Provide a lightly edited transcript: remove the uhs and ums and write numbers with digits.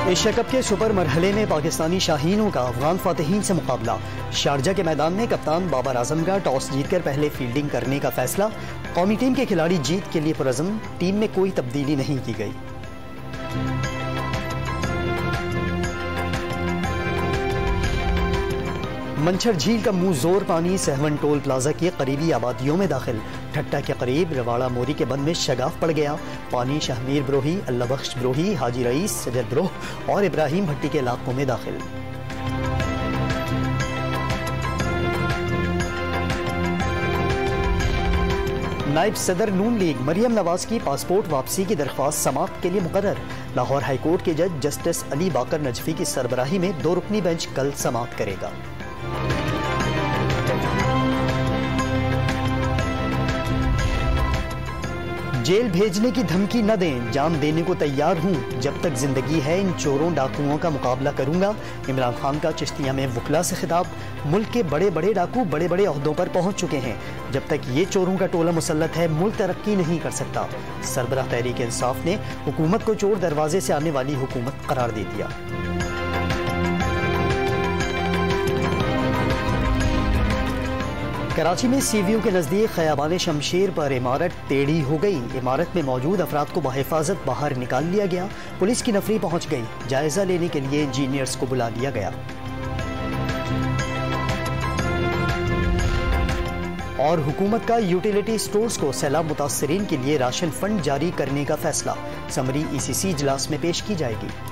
Asia cup के super मरहले में पाकिस्तानी शाहीनों का अफगान फातिहीन से मुकाबला। शारजा के मैदान में कप्तान बाबर आजम का टॉस जीतकर पहले फील्डिंग करने का फैसला। कौमी टीम के खिलाड़ी जीत के लिए पुरअज़्म, टीम में कोई तब्दीली नहीं की गई। मंछर झील का मुंह जोर पानी सहवन टोल प्लाजा के करीबी आबादियों में दाखिल। ठट्टा के करीब रवाड़ा मोरी के बंद में शगाफ पड़ गया। पानी शाहमीर ब्रोही, अल्लाह बख्श ब्रोही, हाजी रईस, सजद ब्रोह और इब्राहिम भट्टी के इलाकों में दाखिल। नायब सदर नून लीग मरियम नवाज की पासपोर्ट वापसी की दरख्वास्त समाअत के लिए मुकर्रर। लाहौर हाईकोर्ट के जज जस्टिस अली बाकर नजफी की सरबराही में 2 रुकनी बेंच कल समाअत करेगा। जेल भेजने की धमकी न दें, जान देने को तैयार हूं, जब तक जिंदगी है इन चोरों डाकुओं का मुकाबला करूंगा। इमरान खान का चिश्तिया में वकला से खिताब। मुल्क के बड़े बड़े डाकू बड़े बड़े ओहदों पर पहुंच चुके हैं। जब तक ये चोरों का टोला मुसल्लत है, मुल्क तरक्की नहीं कर सकता। सरबराह तहरीक इंसाफ ने हुकूमत को चोर दरवाजे से आने वाली हुकूमत करार दे दिया। कराची में सीवीयू के नजदीक खयाबान शमशेर पर इमारत टेढ़ी हो गई। इमारत में मौजूद अफराद को बहिफाजत बाहर निकाल लिया गया। पुलिस की नफरी पहुंच गई। जायजा लेने के लिए इंजीनियर्स को बुला लिया गया। और हुकूमत का यूटिलिटी स्टोर्स को सैलाब मुतासरीन के लिए राशन फंड जारी करने का फैसला। समरी ECC इजलास में पेश की जाएगी।